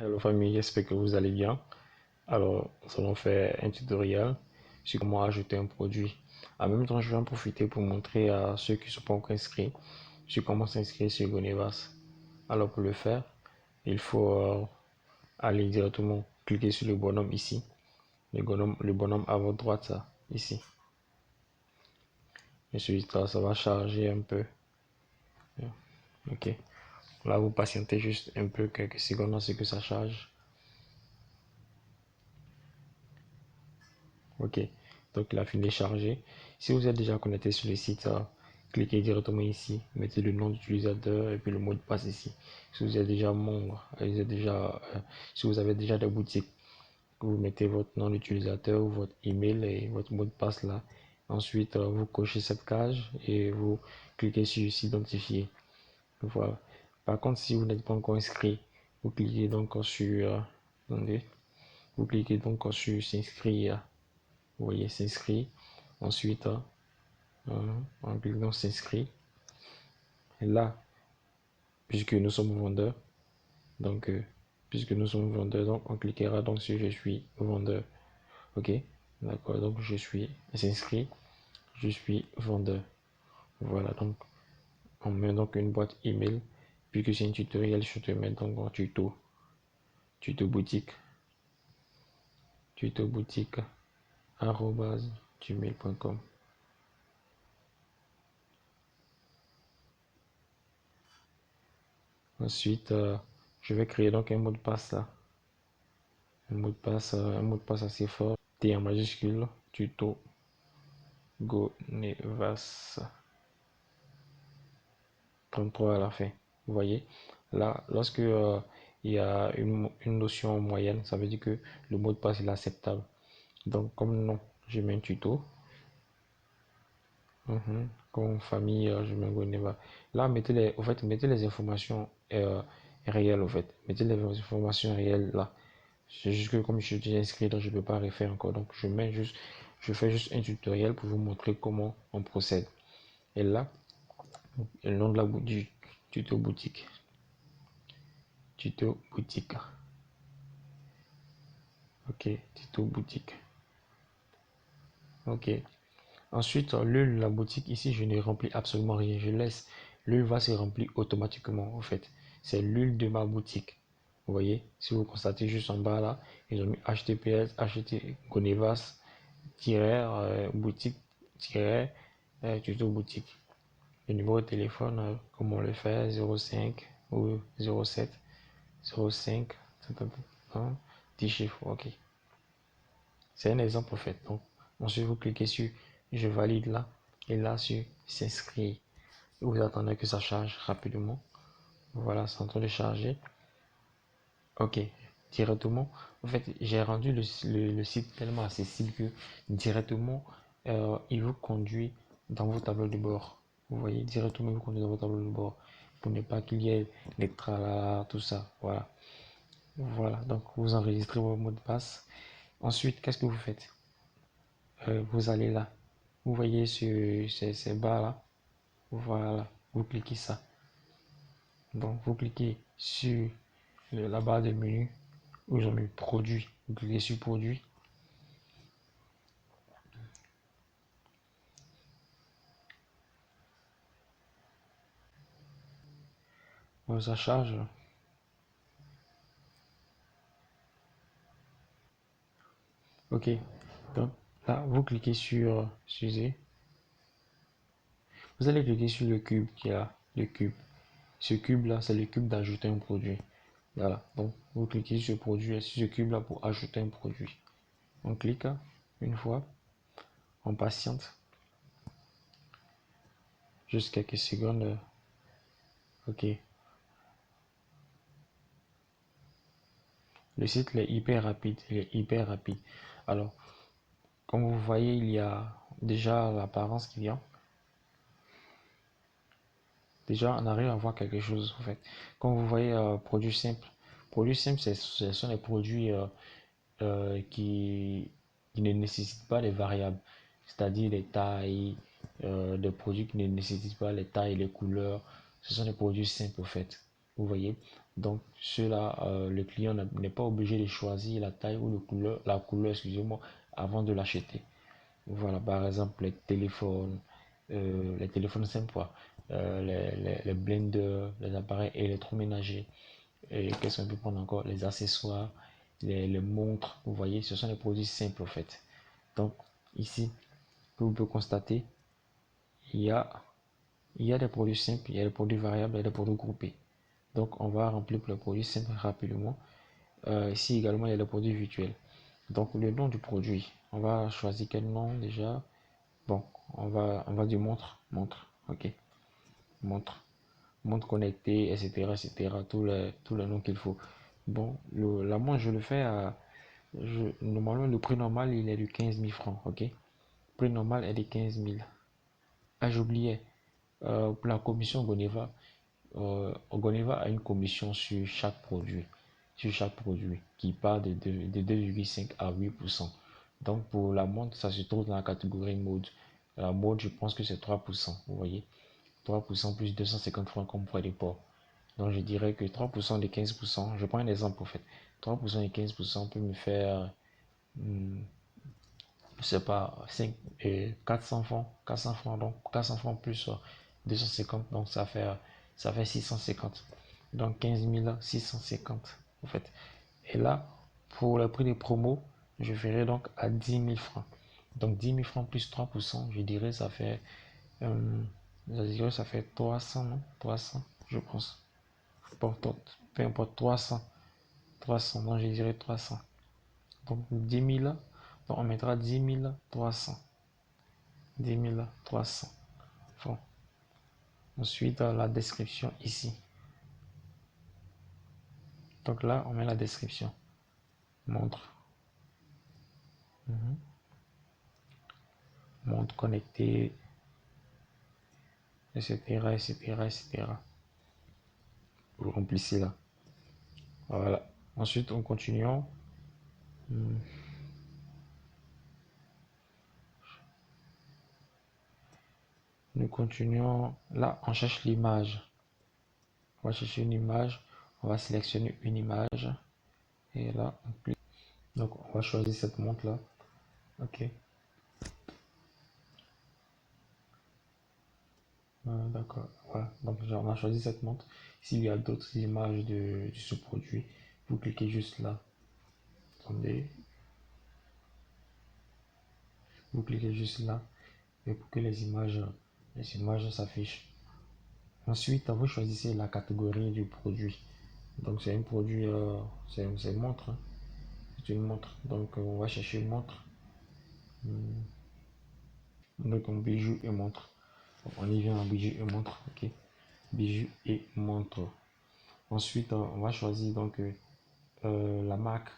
Hello famille, j'espère que vous allez bien. Alors, nous allons faire un tutoriel sur comment ajouter un produit. En même temps, je vais en profiter pour montrer à ceux qui ne sont pas encore inscrits sur comment s'inscrire sur Gonevas. Alors, pour le faire, il faut aller directement cliquer sur le bonhomme ici. Le bonhomme à votre droite, ça, ici. Ensuite, ça va charger un peu. Ok. Là, vous patientez juste un peu, quelques secondes, à ce que ça charge. Ok, donc il a fini de charger. Si vous êtes déjà connecté sur le site, cliquez directement ici, mettez le nom d'utilisateur et puis le mot de passe ici. Si vous êtes déjà membre, si vous avez déjà des boutiques, vous mettez votre nom d'utilisateur ou votre email et votre mot de passe là. Ensuite, vous cochez cette case et vous cliquez sur s'identifier. Voilà. Par contre, si vous n'êtes pas encore inscrit, vous cliquez donc sur, attendez, vous cliquez donc sur s'inscrire. Vous voyez s'inscrire. Ensuite, en cliquant s'inscrire. Et là, puisque nous sommes vendeurs, donc puisque nous sommes vendeurs, donc on cliquera donc sur je suis vendeur. Ok, d'accord, donc je suis s'inscrit, je suis vendeur. Voilà, donc on met donc une boîte email, puisque c'est un tutoriel, je te mets donc en tuto boutique, tuto boutique @gmail.com. Ensuite, je vais créer donc un mot de passe là. Un mot de passe assez fort. T en majuscule, tuto Gonevas 33 à la fin. Vous voyez, là, lorsque il y a une notion moyenne, ça veut dire que le mot de passe est acceptable. Donc, comme nom, je mets un tuto. Comme famille, je mets Goneva. Là, mettez les informations réelles, au fait. Mettez les informations réelles là. C'est juste que comme je suis inscrit, donc je ne peux pas refaire encore. Donc je fais juste un tutoriel pour vous montrer comment on procède. Et là, le nom de du tuto boutique. Tuto boutique. Ok, tuto boutique. Ok. Ensuite, le la boutique, ici, je ne remplis absolument rien. Je laisse. L'UL va se remplir automatiquement, en fait. C'est l'UL de ma boutique. Vous voyez, si vous constatez juste en bas là, ils ont mis HTTPS, HT Gonevas, boutique, tuto boutique. Le numéro de téléphone, comme on le fait, 05 ou 07, 05, 10 chiffres, ok. C'est un exemple en fait. Donc, ensuite, vous cliquez sur je valide là et là sur s'inscrire. Vous attendez que ça charge rapidement. Voilà, c'est en train de charger. Ok, directement. En fait, j'ai rendu le site tellement accessible que directement, il vous conduit dans vos tableaux de bord. Vous voyez, directement, il vous conduit dans vos tableaux de bord pour ne pas qu'il y ait des tralala, tout ça. Voilà. Voilà, donc vous enregistrez vos mots de passe. Ensuite, qu'est-ce que vous faites? Vous allez là. Vous voyez sur ces barres là. Voilà, vous cliquez ça. Donc, vous cliquez sur la barre de menu où ils ont mis produit. Vous cliquez sur produit. Ça charge. Ok. Donc, là, vous cliquez sur, excusez, vous allez cliquer sur le cube qui est là. Le cube. Ce cube là, c'est le cube d'ajouter un produit. Voilà. Donc, vous cliquez sur produit et sur ce cube là pour ajouter un produit. On clique une fois. On patiente. Juste quelques secondes. Ok. Le site est hyper rapide. Il est hyper rapide. Alors, comme vous voyez, il y a déjà l'apparence qui vient. Déjà, on arrive à voir quelque chose en fait. Comme vous voyez, produits simples. Produits simples, ce sont des produits qui ne nécessitent pas les variables, c'est-à-dire les tailles, des produits qui ne nécessitent pas les tailles, les couleurs. Ce sont des produits simples en fait. Vous voyez. Donc, cela, le client n'est pas obligé de choisir la taille ou la couleur, excusez-moi, avant de l'acheter. Voilà, par exemple, les téléphones simples, quoi. Les blenders, les appareils électroménagers. Et qu'est-ce qu'on peut prendre encore? Les accessoires, les montres, vous voyez, ce sont des produits simples, en fait. Donc, ici, que vous pouvez constater, il y a, il y a des produits simples, il y a des produits variables, il y a des produits groupés. Donc, on va remplir pour les produits simples rapidement. Ici également, il y a les produits virtuels. Donc, le nom du produit, on va choisir quel nom déjà? Bon, on va dire montre, ok, montre, montre connectée, etc., tous les noms qu'il faut. Bon, la montre, je le fais normalement, le prix normal, il est de 15 000 francs, ok? Le prix normal est de 15 000. Ah, j'oubliais, pour la commission Goneva, Goneva a une commission sur chaque produit, qui part de 2,5 à 8%. Donc, pour la montre, ça se trouve dans la catégorie mode. La mode, je pense que c'est 3%, vous voyez. 3% plus 250 francs comme frais de port. Donc, je dirais que 3% de 15%, je prends un exemple en fait. 3% de 15% peut me faire, je sais pas, 5, 400 francs, 400 francs, donc 400 francs plus 250, donc ça fait 650. Donc 15 650 en fait. Et là, pour le prix des promos, je ferai donc à 10 000 francs. Donc 10 000 francs plus 3%, euh, je dirais ça fait 300, non? 300, je pense. Peu importe, 300. 300, donc je dirais 300. Donc 10 000, donc on mettra 10 300. 10 300. Bon. Ensuite, la description ici. Donc là, on met la description. Montre. Mhm. Montre connectée, etc., etc., etc. Vous remplissez là. Voilà. Ensuite, on continue. Nous continuons. Là, on cherche l'image. On va chercher une image. On va sélectionner une image. Et là, on clique. Donc, on va choisir cette montre là. Ok. D'accord. Voilà. Donc, on a choisi cette montre. S'il y a d'autres images de ce produit, vous cliquez juste là. Attendez. Vous cliquez juste là. Et pour que les images s'affichent. Ensuite, vous choisissez la catégorie du produit. Donc, c'est un produit, c'est une montre, hein. C'est une montre. Donc, on va chercher une montre. Donc, en bijoux et montre. Donc, on y vient en bijoux et montre. Ok. Bijoux et montre. Ensuite, on va choisir donc la marque.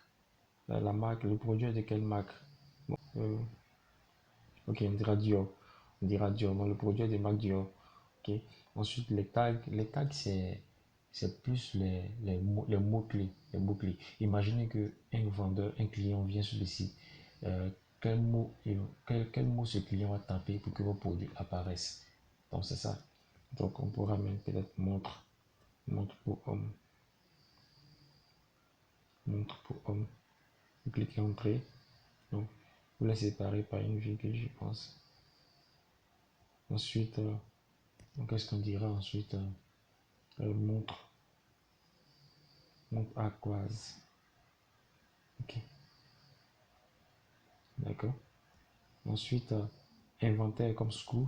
La marque, le produit est de quelle marque? Bon, ok, on dira Dior. On dira Dior. Donc, le produit est de marque Dior. Ok. Ensuite, les tags, c'est plus les mots-clés. Les mots-clés. Imaginez que un vendeur, un client vient sur le site. Euh, quel mot ce client va taper pour que vos produits apparaissent. Donc, c'est ça. Donc, on pourra même peut-être montre pour homme. Montre pour homme. Vous cliquez Entrée. Donc, vous la séparez par une virgule, je pense. Ensuite, qu'est-ce qu'on dira ensuite? Montre. Montre aquoise. Ok, d'accord. Ensuite, inventaire comme SKU,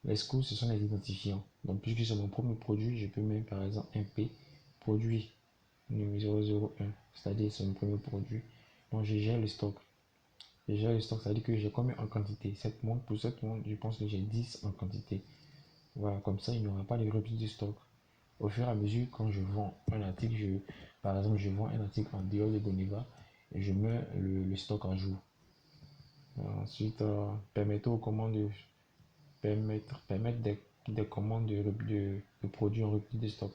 les SKU, ce sont les identifiants. Donc, puisque c'est mon premier produit, je peux mettre par exemple un P, produit numéro 001, c'est-à-dire c'est mon premier produit. Donc, je gère le stock. Je gère le stock, c'est-à-dire que j'ai combien en quantité. Pour cette montre, je pense que j'ai 10 en quantité. Voilà, comme ça, il n'y aura pas de rupture de stock. Au fur et à mesure, quand je vends un article, par exemple, je vends un article en dehors de Goneva et je mets le stock à jour. Ensuite, permettre aux commandes permettre des commandes de produits en rupture de stock.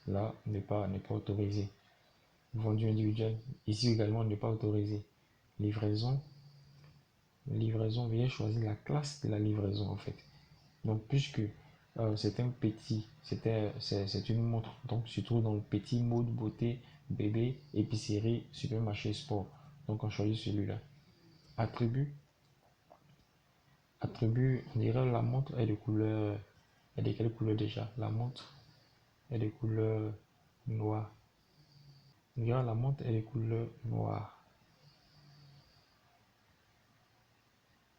Là, n'est pas autorisé. Vendu individuel, ici également n'est pas autorisé. Livraison, veuillez choisir la classe de la livraison en fait. Donc, puisque c'est un petit, c'est une montre. Donc, tu trouves dans le petit mode beauté, bébé, épicerie, supermarché, sport. Donc, on choisit celui-là. Attribut, on dirait la montre est de couleur, elle est de quelle couleur déjà? La montre est de couleur noire. On dirait la montre est de couleur noire.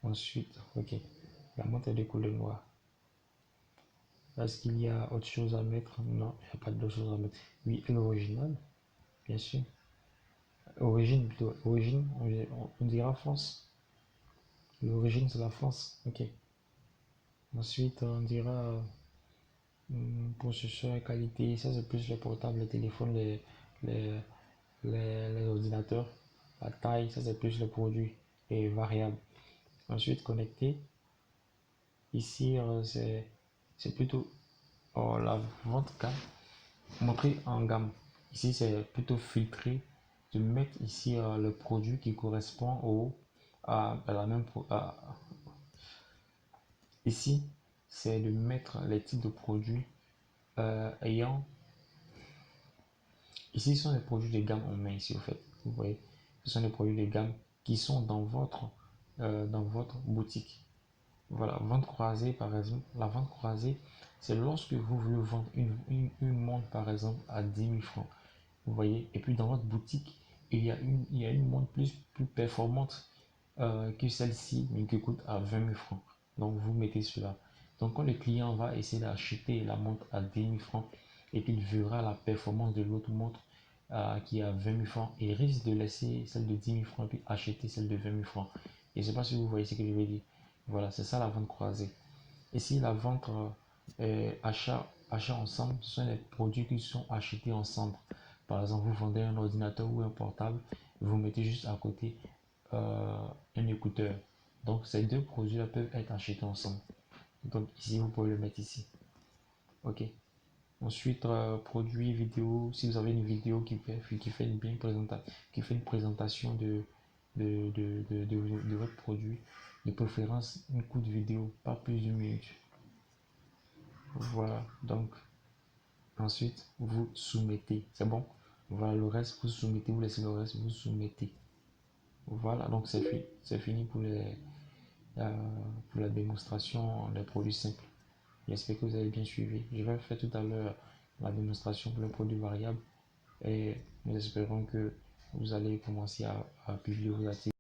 Ensuite, ok, la montre est de couleur noire. Est-ce qu'il y a autre chose à mettre? Non, il n'y a pas d'autre chose à mettre. Oui, l'original, bien sûr. Origine plutôt. Origine, on dira France. L'origine, c'est la France. Ok. Ensuite, on dira processeur, qualité. Ça, c'est plus les portables, les téléphones, les, les ordinateurs. La taille, ça, c'est plus les produits et variables. Ensuite, connecté. Ici, c'est plutôt la vente gamme. Montrer en gamme. Ici, c'est plutôt filtré. De mettre ici le produit qui correspond à la même. Ici, c'est de mettre les types de produits ayant. Ici, ce sont les produits de gamme en main, ici, au fait. Vous voyez, ce sont les produits de gamme qui sont dans votre boutique. Voilà, vente croisée, par exemple. La vente croisée, c'est lorsque vous voulez vendre une montre, par exemple, à 10 000 francs. Vous voyez, et puis dans votre boutique, il y a une montre plus performante que celle-ci, mais qui coûte à 20 000 francs. Donc vous mettez cela. Donc quand le client va essayer d'acheter la montre à 10 000 francs et qu'il verra la performance de l'autre montre qui est à 20 000 francs, il risque de laisser celle de 10 000 francs et puis acheter celle de 20 000 francs. Et je ne sais pas si vous voyez ce que je veux dire. Voilà, c'est ça la vente croisée. Ici, la vente achat ensemble, ce sont les produits qui sont achetés ensemble. Par exemple, vous vendez un ordinateur ou un portable, vous mettez juste à côté un écouteur. Donc, ces deux produits-là peuvent être achetés ensemble. Donc, ici, vous pouvez le mettre ici. OK. Ensuite, produit vidéo. Si vous avez une vidéo qui fait qui fait une présentation de votre produit, de préférence une courte vidéo, pas plus d'une minute. Voilà. Donc, ensuite, vous soumettez. C'est bon? Voilà, le reste, vous soumettez. Vous laissez le reste, vous soumettez. Voilà, donc c'est fini euh, pour la démonstration des produits simples. J'espère que vous avez bien suivi. Je vais faire tout à l'heure la démonstration pour les produits variables et nous espérons que vous allez commencer à publier vos articles.